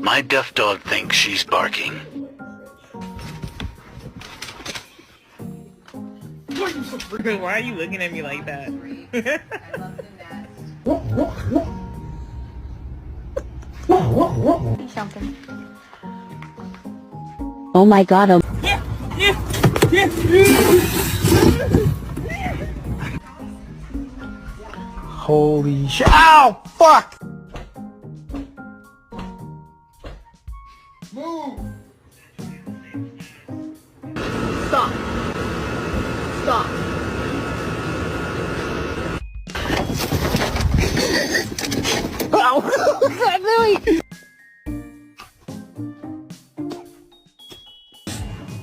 My deaf dog thinks she's barking. Why are you looking at me like that? Something. Oh my god, oh. Holy shit. Ow! Fuck!